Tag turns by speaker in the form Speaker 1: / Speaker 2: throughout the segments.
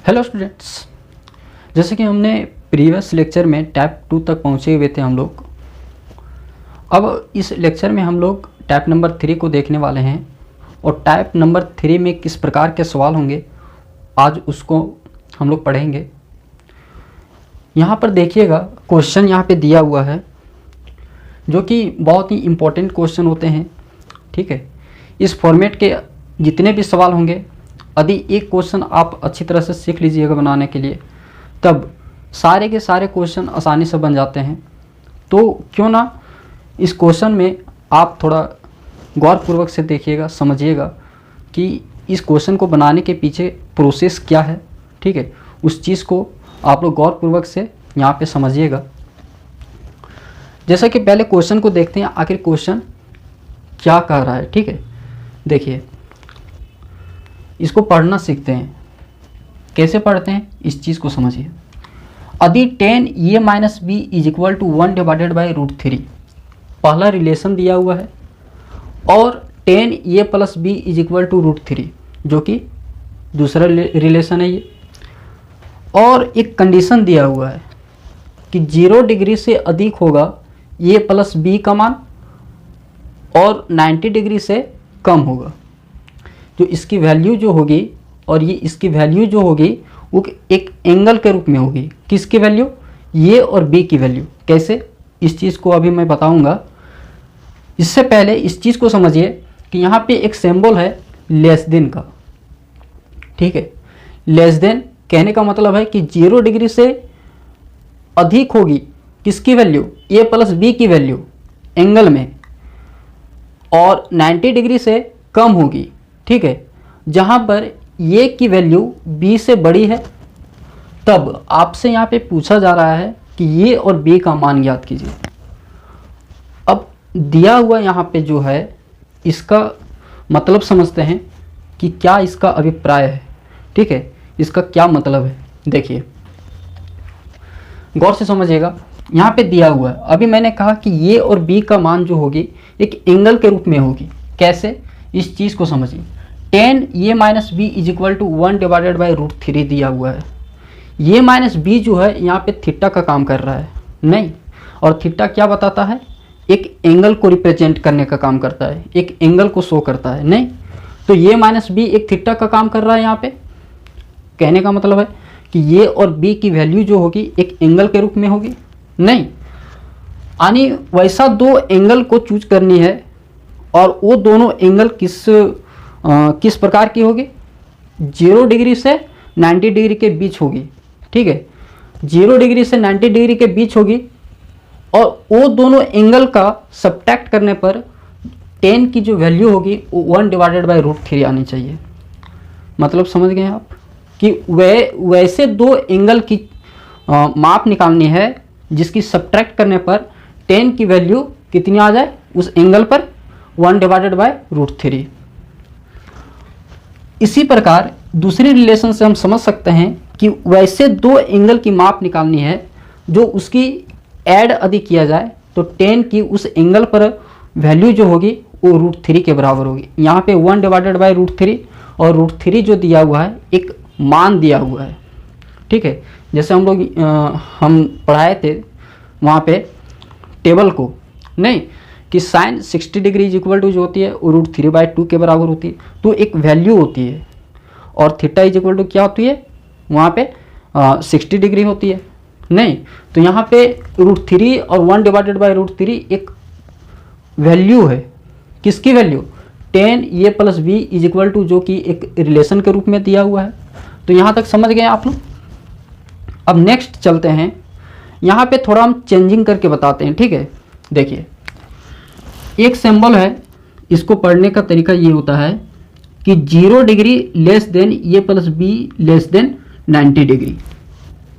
Speaker 1: Hello students, जैसे कि हमने प्रीवियस लेक्चर में टाइप 2 तक पहुंचे हुए थे हम लोग। अब इस लेक्चर में हम लोग टाइप नंबर 3 को देखने वाले हैं और टाइप नंबर 3 में किस प्रकार के सवाल होंगे आज उसको हम लोग पढ़ेंगे। यहाँ पर देखिएगा, क्वेश्चन यहाँ पे दिया हुआ है जो कि बहुत ही इम्पोर्टेंट क्वेश्चन होते हैं। ठीक है, इस फॉर्मेट के जितने भी सवाल होंगे, यदि एक क्वेश्चन आप अच्छी तरह से सीख लीजिएगा बनाने के लिए, तब सारे के सारे क्वेश्चन आसानी से बन जाते हैं। तो क्यों ना इस क्वेश्चन में आप थोड़ा गौरपूर्वक से देखिएगा, समझिएगा कि इस क्वेश्चन को बनाने के पीछे प्रोसेस क्या है। ठीक है, उस चीज़ को आप लोग गौरपूर्वक से यहाँ पे समझिएगा। जैसा कि पहले क्वेश्चन को देखते हैं, आखिर क्वेश्चन क्या कह रहा है। ठीक है, देखिए, इसको पढ़ना सीखते हैं। कैसे पढ़ते हैं इस चीज़ को समझिए। यदि 10a minus B is equal to 1 divided by √3, पहला रिलेशन दिया हुआ है, और 10a plus B is equal to √3 जो कि दूसरा रिलेशन है ये, और एक कंडीशन दिया हुआ है कि 0 डिग्री से अधिक होगा a प्लस बी का मान और 90 डिग्री से कम होगा। जो इसकी वैल्यू जो होगी और ये इसकी वैल्यू जो होगी वो एक एंगल के रूप में होगी। किसकी वैल्यू? ये और बी की वैल्यू। कैसे, इस चीज़ को अभी मैं बताऊंगा। इससे पहले इस चीज़ को समझिए कि यहाँ पे एक सिंबल है लेस देन का। ठीक है, लेस देन कहने का मतलब है कि 0 डिग्री से अधिक होगी किसकी वैल्यू? ए प्लस बी की वैल्यू एंगल में, और 90 डिग्री से कम होगी। ठीक है, जहाँ पर ये की वैल्यू बी से बड़ी है, तब आपसे यहाँ पे पूछा जा रहा है कि ये और बी का मान ज्ञात कीजिए। अब दिया हुआ यहाँ पे जो है, इसका मतलब समझते हैं कि क्या इसका अभिप्राय है। ठीक है, इसका क्या मतलब है, देखिए गौर से समझिएगा। यहाँ पे दिया हुआ है, अभी मैंने कहा कि ये और बी का मान जो होगी एक एंगल के रूप में होगी। कैसे, इस चीज़ को समझिए। 10a minus B is equal to 1 divided by √3 दिया हुआ है। ये माइनस बी जो है यहाँ पे थीटा का काम कर रहा है, नहीं, और थीटा क्या बताता है? एक एंगल को रिप्रेजेंट करने का काम करता है, एक एंगल को शो करता है, नहीं। तो ये माइनस बी एक थीटा का काम कर रहा है। यहाँ पे कहने का मतलब है कि ये और बी की वैल्यू जो होगी एक एंगल के रूप में होगी, नहीं। यानी वैसा दो एंगल को चूज करनी है, और वो दोनों एंगल किस प्रकार की होगी? 0 डिग्री से 90 डिग्री के बीच होगी। ठीक है, 0 डिग्री से 90 डिग्री के बीच होगी, और वो दोनों एंगल का सब्ट्रैक्ट करने पर 10 की जो वैल्यू होगी वो 1 डिवाइडेड बाई √3 आनी चाहिए। मतलब समझ गए आप कि वैसे दो एंगल की माप निकालनी है जिसकी सब्ट्रैक्ट करने पर 10 की वैल्यू कितनी आ जाए उस एंगल पर? 1 डिवाइडेड बाई √3। इसी प्रकार दूसरी रिलेशन से हम समझ सकते हैं कि वैसे दो एंगल की माप निकालनी है जो उसकी ऐड यदि किया जाए तो 10 की उस एंगल पर वैल्यू जो होगी वो √3 के बराबर होगी। यहाँ पे 1 डिवाइडेड बाई √3 और √3 जो दिया हुआ है एक मान दिया हुआ है। ठीक है, जैसे हम पढ़ाए थे वहाँ पे टेबल को, नहीं, कि sine 60 degree is equal to जो होती है वो √3/2 के बराबर होती है। तो एक वैल्यू होती है, और थीटा इज इक्वल टू क्या होती है वहाँ पे? 60 डिग्री होती है, नहीं। तो यहाँ पे √3 और 1 डिवाइडेड बाई √3 एक वैल्यू है। किसकी value? 10a plus B is equal to, जो कि एक रिलेशन के रूप में दिया हुआ है। तो यहाँ तक समझ गए आप लोग। अब नेक्स्ट चलते हैं, यहाँ पे थोड़ा हम चेंजिंग करके बताते हैं। ठीक है, देखिए एक सिंबल है, इसको पढ़ने का तरीका ये होता है कि 0 degree less than a plus b less than 90 degree.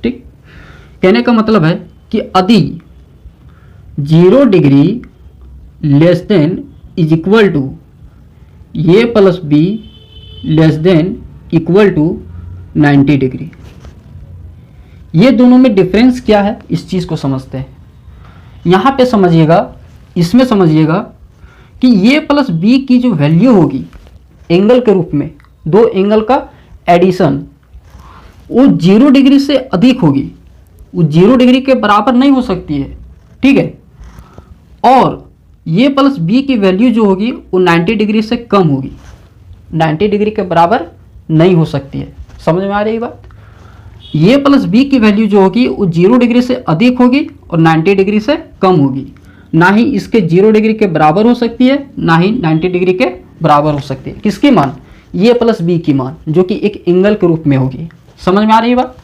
Speaker 1: ठीक, कहने का मतलब है कि यदि 0 degree less than is equal to a plus b less than equal to 90 degree, ये दोनों में डिफरेंस क्या है इस चीज़ को समझते हैं। यहाँ पे समझिएगा, इसमें समझिएगा कि ये प्लस बी की जो वैल्यू होगी एंगल के रूप में, दो एंगल का एडिशन, वो 0 डिग्री से अधिक होगी, वो 0 डिग्री के बराबर नहीं हो सकती है, ठीक है। और ये प्लस बी की वैल्यू जो होगी वो 90 डिग्री से कम होगी, 90 डिग्री के बराबर नहीं हो सकती है। समझ में आ रही बात? ये प्लस बी की वैल्यू जो होगी वो 0 डिग्री से अधिक होगी और 90 डिग्री से कम होगी। ना ही इसके 0 डिग्री के बराबर हो सकती है, ना ही 90 डिग्री के बराबर हो सकती है। किसकी मान? ये प्लस बी की मान, जो कि एक एंगल के रूप में होगी। समझ में आ रही है बात?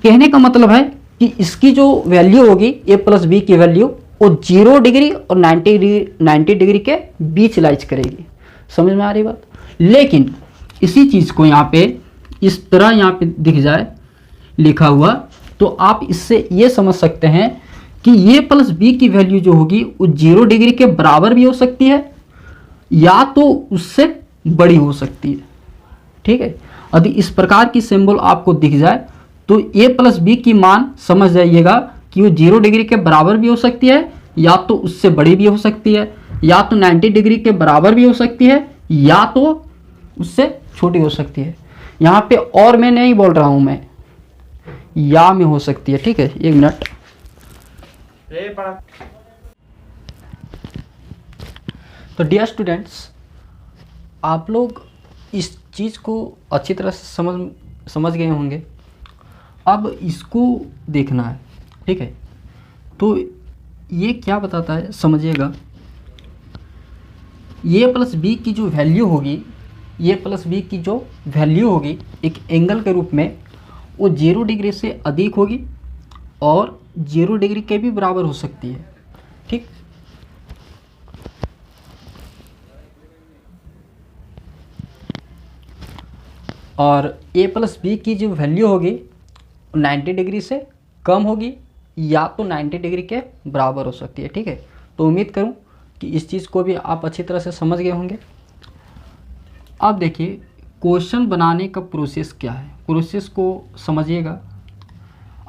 Speaker 1: कहने का मतलब है कि इसकी जो वैल्यू होगी ए प्लस बी की वैल्यू, वो 0 डिग्री और 90 डिग्री के बीच लाइज करेगी। समझ में आ रही बात? लेकिन इसी चीज को यहाँ पे इस तरह यहाँ पे दिख जाए लिखा हुआ, तो आप इससे ये समझ सकते हैं कि ये प्लस बी की वैल्यू जो होगी वो 0 डिग्री के बराबर भी हो सकती है या तो उससे बड़ी हो सकती है, ठीक है। यदि इस प्रकार की सिंबल आपको दिख जाए तो ए प्लस बी की मान समझ जाइएगा कि वो 0 डिग्री के बराबर भी हो सकती है या तो उससे बड़ी भी हो सकती है, या तो 90 डिग्री के बराबर भी हो सकती है या तो उससे छोटी हो सकती है। यहाँ पे और मैं नहीं बोल रहा हूं, मैं या में हो सकती है, ठीक है। एक मिनट। तो डियर स्टूडेंट्स, आप लोग इस चीज़ को अच्छी तरह से समझ गए होंगे। अब इसको देखना है, ठीक है। तो ये क्या बताता है समझिएगा, ये प्लस बी की जो वैल्यू होगी, ये प्लस बी की जो वैल्यू होगी एक एंगल के रूप में, वो 0 डिग्री से अधिक होगी और 0 डिग्री के भी बराबर हो सकती है, ठीक। और ए प्लस बी की जो वैल्यू होगी 90 डिग्री से कम होगी या तो 90 डिग्री के बराबर हो सकती है, ठीक है। तो उम्मीद करूं कि इस चीज़ को भी आप अच्छी तरह से समझ गए होंगे। अब देखिए क्वेश्चन बनाने का प्रोसेस क्या है, प्रोसेस को समझिएगा,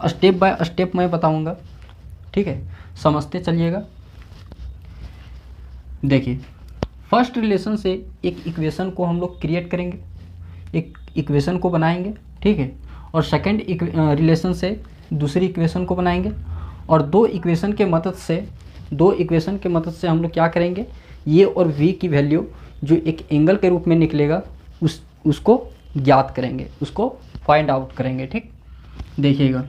Speaker 1: स्टेप बाय स्टेप मैं बताऊंगा, ठीक है। समझते चलिएगा। देखिए फर्स्ट रिलेशन से एक इक्वेशन को हम लोग क्रिएट करेंगे, एक इक्वेशन को बनाएंगे, ठीक है। और सेकंड रिलेशन से दूसरी इक्वेशन को बनाएंगे और दो इक्वेशन के मदद से हम लोग क्या करेंगे, ये और v की वैल्यू जो एक एंगल के रूप में निकलेगा उसको ज्ञात करेंगे, उसको फाइंड आउट करेंगे, ठीक। देखिएगा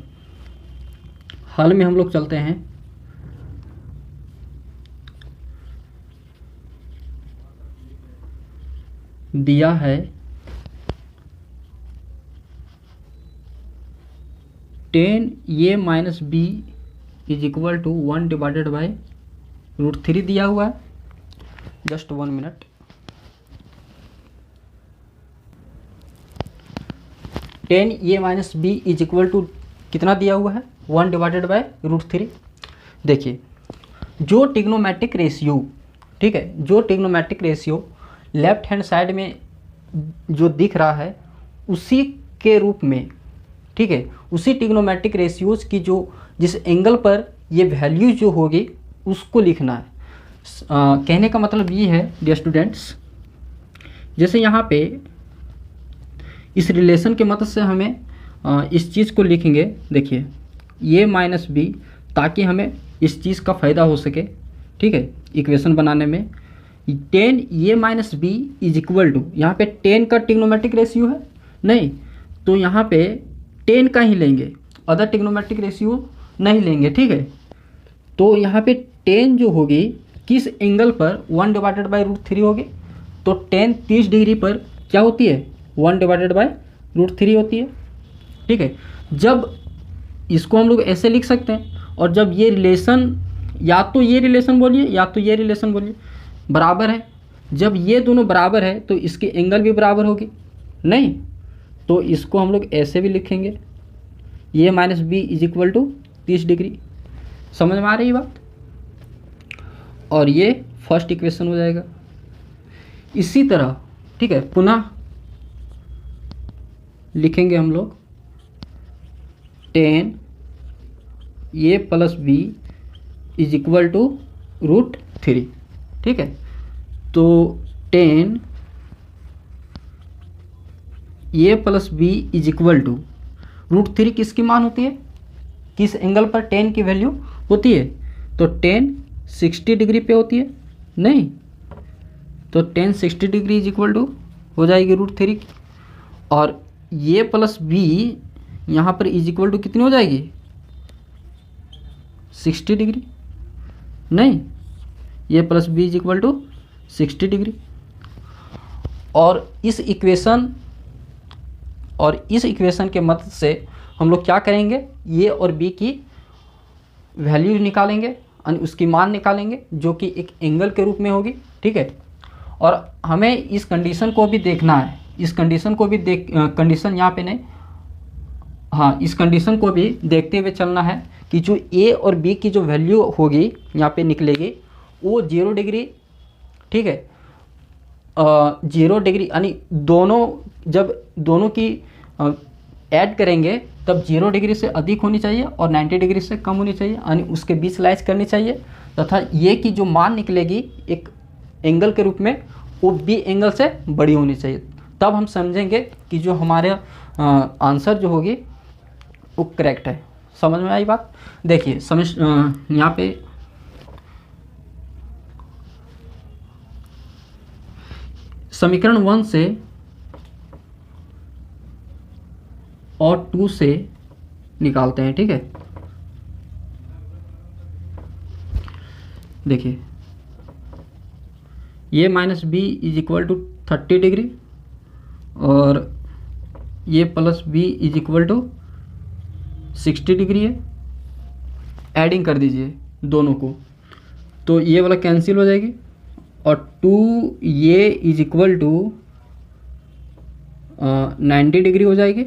Speaker 1: हल में हम लोग चलते हैं। दिया है 10a minus B is equal to 1 divided by √3 दिया हुआ है। Just 1 minute. Tan a minus B is equal to कितना दिया हुआ है, 1 डिवाइडेड बाई √3। देखिए जो ट्रिग्नोमेट्रिक रेशियो, ठीक है, जो trigonometric ratio left hand side में जो दिख रहा है उसी के रूप में, ठीक है, उसी ट्रिग्नोमेट्रिक रेशियोज की जो जिस एंगल पर ये वैल्यू जो होगी उसको लिखना है। कहने का मतलब ये है डियर स्टूडेंट्स, जैसे यहाँ पे इस रिलेशन के मदद से हमें इस चीज़ को लिखेंगे। देखिए ये माइनस बी, ताकि हमें इस चीज़ का फ़ायदा हो सके, ठीक है, इक्वेशन बनाने में। 10 A minus B is equal to, यहाँ पे 10 का ट्रिग्नोमेट्रिक रेशियो है नहीं, तो यहाँ पे 10 का ही लेंगे, अदर ट्रिग्नोमेट्रिक रेशियो नहीं लेंगे, ठीक है। तो यहाँ पे 10 जो होगी किस एंगल पर 1 डिवाइडेड बाई √3 होगी, तो 10 30 डिग्री पर क्या होती है, 1 डिवाइडेड बाई √3 होती है, ठीक है। जब इसको हम लोग ऐसे लिख सकते हैं, और जब ये रिलेशन, या तो ये रिलेशन बोलिए या तो ये रिलेशन बोलिए, बराबर है, जब ये दोनों बराबर है तो इसकी एंगल भी बराबर होगी, नहीं तो इसको हम लोग ऐसे भी लिखेंगे, ये minus B is equal to 30 degree. समझ में आ रही बात? और ये फर्स्ट इक्वेशन हो जाएगा। इसी तरह, ठीक है, पुनः लिखेंगे हम लोग 10 A plus B is equal to √3, ठीक है। तो 10 A plus B is equal to √3 किसकी मान होती है, किस एंगल पर टेन की वैल्यू होती है, तो टेन 60 डिग्री पे होती है, नहीं तो tan 60 degree is equal to हो जाएगी √3 और ए प्लस बी यहाँ पर इज इक्वल टू कितनी हो जाएगी 60 डिग्री, नहीं A plus B is equal to 60 degree. और इस इक्वेशन के मदद से हम लोग क्या करेंगे, ए और बी की वैल्यू निकालेंगे और उसकी मान निकालेंगे जो कि एक एंगल के रूप में होगी, ठीक है। और हमें इस कंडीशन को भी देखना है, इस कंडीशन को भी कंडीशन यहाँ पे नहीं, हाँ इस कंडीशन को भी देखते हुए चलना है कि जो ए और बी की जो वैल्यू होगी यहाँ पे निकलेगी वो 0 डिग्री, ठीक है, 0 डिग्री यानी दोनों जब दोनों की ऐड करेंगे तब 0 डिग्री से अधिक होनी चाहिए और 90 डिग्री से कम होनी चाहिए, यानी उसके बीच लाइज करनी चाहिए तथा ये की जो मान निकलेगी एक एंगल के रूप में वो बी एंगल से बड़ी होनी चाहिए। तब हम समझेंगे कि जो हमारे आंसर जो होगी वो करेक्ट है। समझ में आई बात? देखिए समझ यहाँ पे समीकरण 1 से और 2 से निकालते हैं, ठीक है। देखिए ये minus B is equal to 30 degree और ये plus B is equal to 60 degree है। ऐडिंग कर दीजिए दोनों को तो ये वाला कैंसिल हो जाएगी और 2 ये इज इक्वल टू 90 डिग्री हो जाएगी।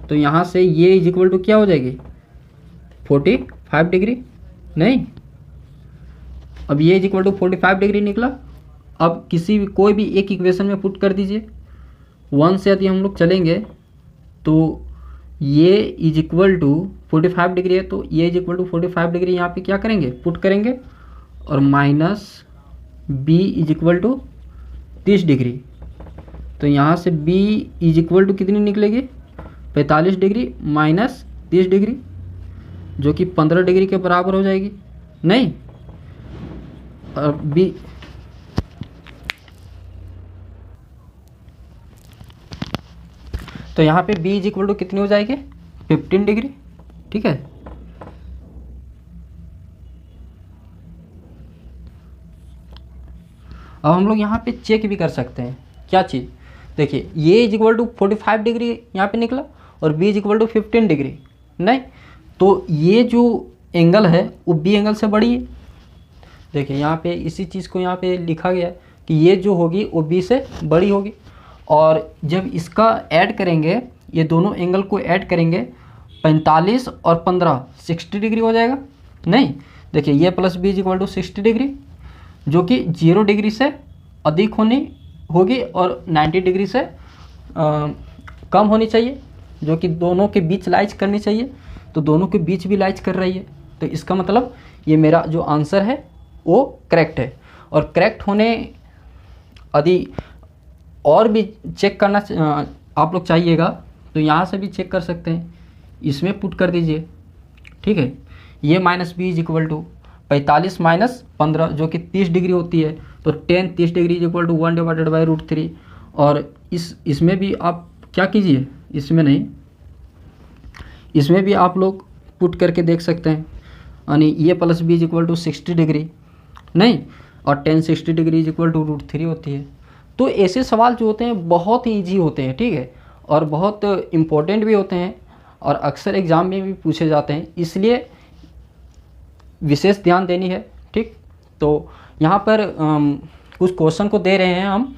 Speaker 1: तो यहाँ से ये इज इक्वल टू क्या हो जाएगी 45 डिग्री, नहीं अब ये इज इक्वल टू 45 डिग्री निकला। अब कोई भी एक इक्वेशन में पुट कर दीजिए। 1 से यदि हम लोग चलेंगे तो ये इज इक्वल टू 45 डिग्री है तो ये इज इक्वल टू 45 डिग्री यहाँ पे क्या करेंगे पुट करेंगे और minus B is equal to 30 degree. तो यहाँ से बी इज इक्वल टू कितनी निकलेगी 45 डिग्री माइनस 30 डिग्री जो कि 15 डिग्री के बराबर हो जाएगी, नहीं और बी तो यहाँ पे b इज इक्वल टू कितनी हो जाएगी 15 डिग्री, ठीक है। अब हम लोग यहाँ पे चेक भी कर सकते हैं क्या चीज़, देखिए ये इज इक्वल टू 45 डिग्री यहाँ पे निकला और b is equal to 15 degree, नहीं तो ये जो एंगल है वो b एंगल से बड़ी है। देखिए यहाँ पे इसी चीज़ को यहाँ पे लिखा गया कि ये जो होगी वो b से बड़ी होगी और जब इसका ऐड करेंगे ये दोनों एंगल को ऐड करेंगे 45 और 15 60 डिग्री हो जाएगा, नहीं देखिए ये plus B is equal to 60 degree जो कि 0 डिग्री से अधिक होगी और 90 डिग्री से कम होनी चाहिए जो कि दोनों के बीच लाइज करनी चाहिए। तो दोनों के बीच भी लाइज कर रही है तो इसका मतलब ये मेरा जो आंसर है वो करेक्ट है। और करेक्ट होने यदि और भी चेक करना आप लोग चाहिएगा तो यहाँ से भी चेक कर सकते हैं, इसमें पुट कर दीजिए, ठीक है। ये minus B is equal to 45 minus 15 जो कि 30 डिग्री होती है तो 10 30 degree is equal to 1 divided by √3 और इसमें भी आप क्या कीजिए, इसमें नहीं इसमें भी आप लोग पुट करके देख सकते हैं, यानी ये plus B is equal to 60 degree, नहीं और 10 60 डिग्री इज इक्वल टू √3 होती है। तो ऐसे सवाल जो होते हैं बहुत ही ईजी होते हैं, ठीक है, और बहुत इम्पोर्टेंट भी होते हैं और अक्सर एग्ज़ाम में भी पूछे जाते हैं, इसलिए विशेष ध्यान देनी है, ठीक। तो यहाँ पर कुछ क्वेश्चन को दे रहे हैं हम,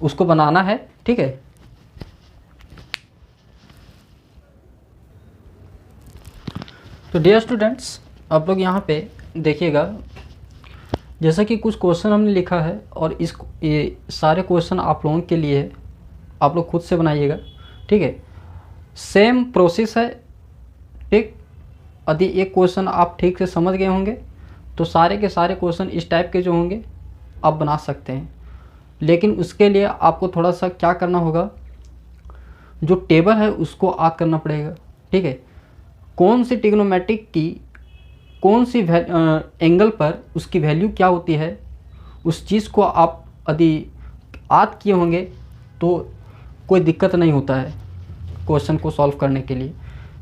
Speaker 1: उसको बनाना है, ठीक है। तो डियर स्टूडेंट्स आप लोग यहाँ पे देखिएगा जैसा कि कुछ क्वेश्चन हमने लिखा है और ये सारे क्वेश्चन आप लोगों के लिए है, आप लोग खुद से बनाइएगा, ठीक है। सेम प्रोसेस है, ठीक। यदि एक क्वेश्चन आप ठीक से समझ गए होंगे तो सारे के सारे क्वेश्चन इस टाइप के जो होंगे आप बना सकते हैं। लेकिन उसके लिए आपको थोड़ा सा क्या करना होगा, जो टेबल है उसको याद करना पड़ेगा, ठीक है। कौन सी ट्रिग्नोमेट्रिक की कौन सी एंगल पर उसकी वैल्यू क्या होती है, उस चीज़ को आप यदि याद किए होंगे तो कोई दिक्कत नहीं होता है क्वेश्चन को सॉल्व करने के लिए।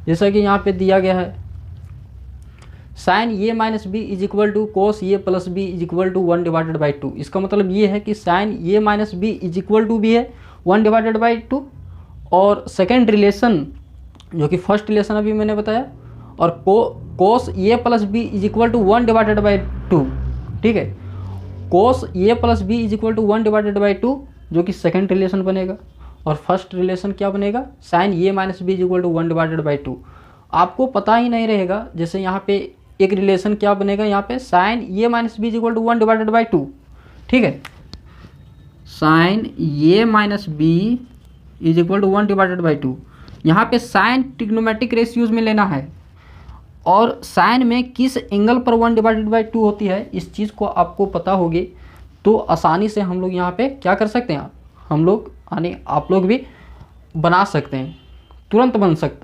Speaker 1: जैसा कि यहाँ पे दिया गया है sine a minus B is equal to cos A plus B is equal to 1/2। इसका मतलब ये है कि sine a minus B is equal to भी है 1/2, और सेकेंड रिलेशन जो कि फर्स्ट रिलेशन अभी मैंने बताया, और cos A plus B is equal to 1/2, ठीक है। Cos A plus B is equal to 1/2 जो कि सेकेंड रिलेशन बनेगा, और फर्स्ट रिलेशन क्या बनेगा, sine a minus B is equal to 1/2। आपको पता ही नहीं रहेगा, जैसे यहाँ पे एक रिलेशन क्या बनेगा, यहाँ पे sine a minus B is equal to 1/2, ठीक है। Sine a minus B is equal to 1/2। यहाँ पे साइन ट्रिग्नोमेट्रिक रेशियोज में लेना है, और साइन में किस एंगल पर 1/2 होती है, इस चीज़ को आपको पता होगी तो आसानी से हम लोग यहाँ पे क्या कर सकते हैं, हम लोग यानी आप लोग भी बना सकते हैं, तुरंत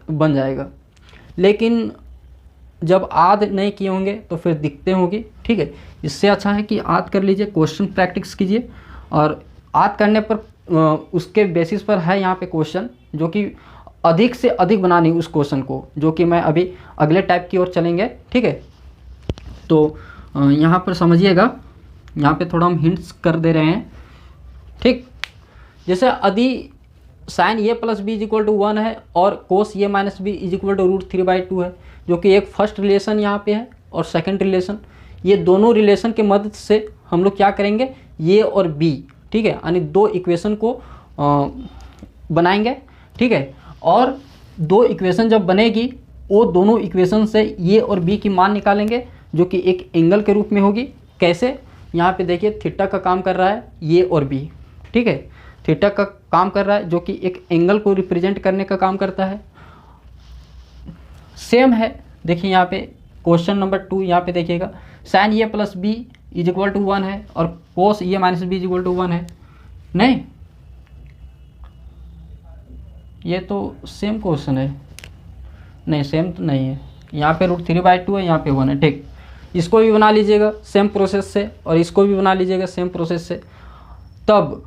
Speaker 1: बन जाएगा। लेकिन जब याद नहीं किए होंगे तो फिर दिक्कतें होगी, ठीक है। इससे अच्छा है कि याद कर लीजिए, क्वेश्चन प्रैक्टिस कीजिए, और याद करने पर उसके बेसिस पर है यहाँ पे क्वेश्चन जो कि अधिक से अधिक बनानी उस क्वेश्चन को, जो कि मैं अभी अगले टाइप की ओर चलेंगे, ठीक है। तो यहाँ पर समझिएगा, यहाँ पे थोड़ा हम हिंट्स कर दे रहे हैं, ठीक। जैसे यदि sine A plus B is equal to 1 है और cos A minus B is equal to √3/2 है, जो कि एक फर्स्ट रिलेशन यहाँ पे है और सेकंड रिलेशन, ये दोनों रिलेशन के मदद से हम लोग क्या करेंगे, ए और बी, ठीक है, यानी दो इक्वेशन को बनाएंगे, ठीक है। और दो इक्वेशन जब बनेगी, वो दोनों इक्वेशन से ए और बी की मान निकालेंगे, जो कि एक एंगल के रूप में होगी। कैसे, यहाँ पे देखिए थीटा का काम कर रहा है ए और बी, ठीक है, थीटा का काम कर रहा है जो कि एक एंगल को रिप्रेजेंट करने का काम करता है। सेम है, देखिए यहाँ पे क्वेश्चन नंबर 2, यहाँ पे देखिएगा sine A plus B is equal to 1 है और cos A minus B is equal to 1 है। नहीं, ये तो सेम क्वेश्चन है, नहीं सेम तो नहीं है, यहाँ पे √3/2 है, यहाँ पे 1 है, ठीक। इसको भी बना लीजिएगा सेम प्रोसेस से, और इसको भी बना लीजिएगा सेम प्रोसेस से, तब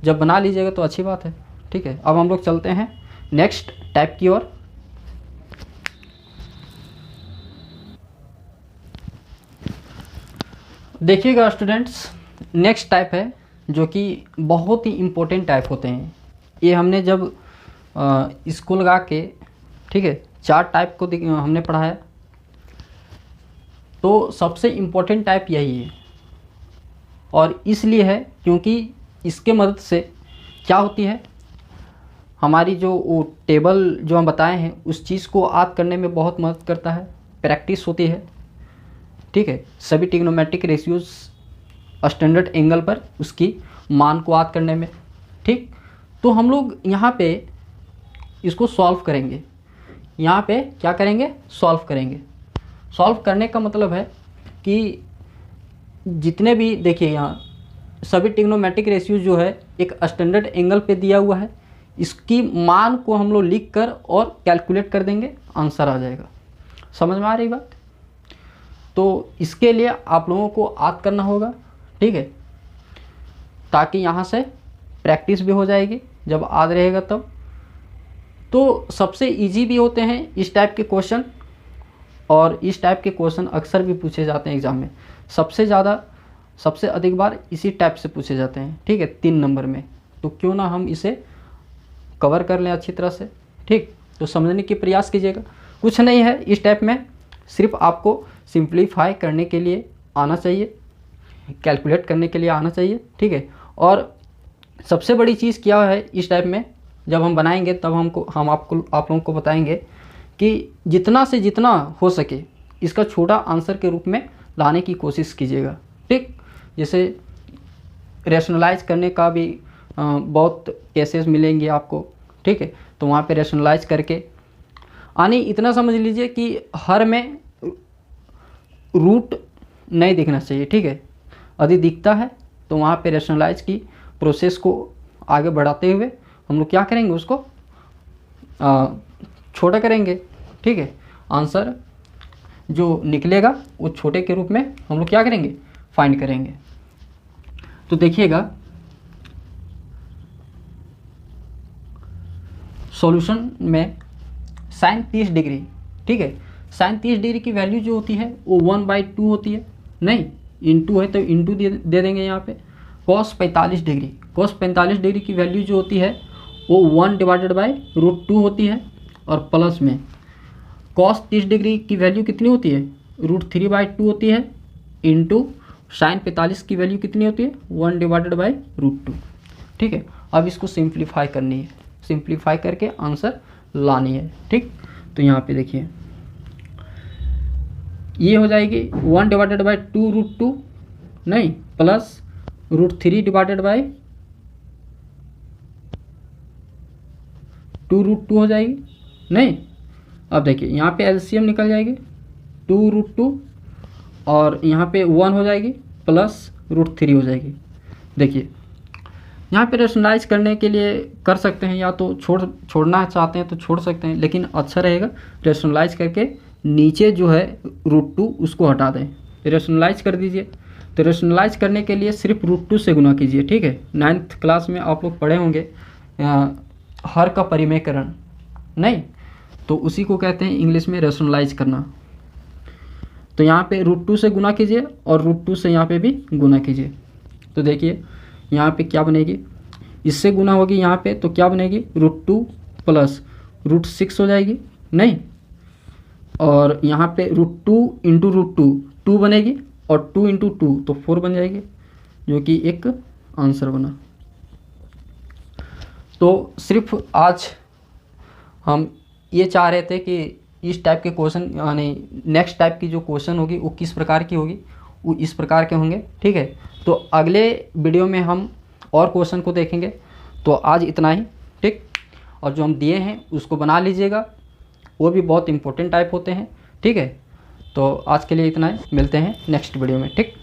Speaker 1: जब बना लीजिएगा तो अच्छी बात है, ठीक है। अब हम लोग चलते हैं नेक्स्ट टाइप की ओर। देखिएगा स्टूडेंट्स, नेक्स्ट टाइप है जो कि बहुत ही इम्पोर्टेंट टाइप होते हैं। ये हमने जब इसको लगा के, ठीक है, 4 टाइप को हमने पढ़ा है, तो सबसे इम्पोर्टेंट टाइप यही है, और इसलिए है क्योंकि इसके मदद से क्या होती है, हमारी जो वो टेबल जो हम बताए हैं उस चीज़ को याद करने में बहुत मदद करता है, प्रैक्टिस होती है, ठीक है। सभी ट्रिग्नोमेट्रिक रेशियोज स्टैंडर्ड एंगल पर उसकी मान को याद करने में, ठीक। तो हम लोग यहाँ पे इसको सॉल्व करेंगे, यहाँ पे क्या करेंगे, सॉल्व करेंगे। सॉल्व करने का मतलब है कि जितने भी, देखिए यहाँ सभी ट्रिग्नोमेट्रिक रेशियोज जो है एक स्टैंडर्ड एंगल पे दिया हुआ है, इसकी मान को हम लोग लिख कर और कैलकुलेट कर देंगे, आंसर आ जाएगा। समझ में आ रही बात? तो इसके लिए आप लोगों को याद करना होगा, ठीक है, ताकि यहाँ से प्रैक्टिस भी हो जाएगी जब याद रहेगा तब। तो सबसे इजी भी होते हैं इस टाइप के क्वेश्चन, और इस टाइप के क्वेश्चन अक्सर भी पूछे जाते हैं एग्जाम में, सबसे अधिक बार इसी टाइप से पूछे जाते हैं, ठीक है, 3 नंबर में। तो क्यों ना हम इसे कवर कर लें अच्छी तरह से, ठीक। तो समझने की प्रयास कीजिएगा, कुछ नहीं है इस टाइप में, सिर्फ आपको सिंप्लीफाई करने के लिए आना चाहिए, कैलकुलेट करने के लिए आना चाहिए, ठीक है। और सबसे बड़ी चीज़ क्या है इस टाइप में, जब हम बनाएंगे तब हम आप लोगों को बताएंगे कि जितना से जितना हो सके इसका छोटा आंसर के रूप में लाने की कोशिश कीजिएगा, ठीक। जैसे रैशनलाइज करने का भी बहुत केसेस मिलेंगे आपको, ठीक है। तो वहाँ पे रैशनलाइज करके यानी इतना समझ लीजिए कि हर में रूट नहीं दिखना चाहिए, ठीक है। यदि दिखता है तो वहाँ पे रैशनलाइज की प्रोसेस को आगे बढ़ाते हुए हम लोग क्या करेंगे, उसको छोटा करेंगे। ठीक है, आंसर जो निकलेगा वो छोटे के रूप में हम लोग क्या करेंगे, फाइंड करेंगे। तो देखिएगा सॉल्यूशन में साइन 30 डिग्री, ठीक है, साइन 30 डिग्री की वैल्यू जो होती है वो 1/2 होती है, नहीं इंटू है तो इंटू दे देंगे यहाँ पे। कॉस 45 डिग्री, कॉस 45 डिग्री की वैल्यू जो होती है वो 1/√2 होती है, और प्लस में कॉस 30 डिग्री की वैल्यू कितनी होती है, √3/2 होती है, इंटू साइन 45 की वैल्यू कितनी होती है, 1/√2। ठीक है, अब इसको सिंप्लीफाई करनी है, सिंप्लीफाई करके आंसर लानी है। ठीक, तो यहाँ पे देखिए ये हो जाएगी 1/2√2, नहीं प्लस √3/2√2 हो जाएगी, नहीं। अब देखिए यहाँ पे एलसीएम निकल जाएगी 2√2 और यहाँ पे 1 हो जाएगी प्लस √3 हो जाएगी। देखिए यहाँ पे रेशनलाइज करने के लिए कर सकते हैं, या तो छोड़ना चाहते हैं तो छोड़ सकते हैं, लेकिन अच्छा रहेगा रेशनलाइज करके नीचे जो है √2 उसको हटा दें, रेशनलाइज कर दीजिए। तो रेशनलाइज करने के लिए सिर्फ √2 से गुना कीजिए। ठीक है, 9th क्लास में आप लोग पढ़े होंगे हर का परिमेयकरण, नहीं तो उसी को कहते हैं इंग्लिश में रेशनलाइज करना। तो यहाँ पे √2 से गुना कीजिए और √2 से यहाँ पे भी गुना कीजिए। तो देखिए यहाँ पे क्या बनेगी, इससे गुना होगी यहाँ पे तो क्या बनेगी, √2 प्लस √6 हो जाएगी, नहीं, और यहाँ पे √2 इंटू √2 2 बनेगी, और 2 इंटू 2 तो 4 बन जाएगी, जो कि एक आंसर बना। तो सिर्फ आज हम ये चाह रहे थे कि इस टाइप के क्वेश्चन, यानी नेक्स्ट टाइप की जो क्वेश्चन होगी वो किस प्रकार की होगी, वो इस प्रकार के होंगे। ठीक है, तो अगले वीडियो में हम और क्वेश्चन को देखेंगे। तो आज इतना ही, ठीक, और जो हम दिए हैं उसको बना लीजिएगा, वो भी बहुत इंपॉर्टेंट टाइप होते हैं। ठीक है, तो आज के लिए इतना ही, मिलते हैं नेक्स्ट वीडियो में। ठीक।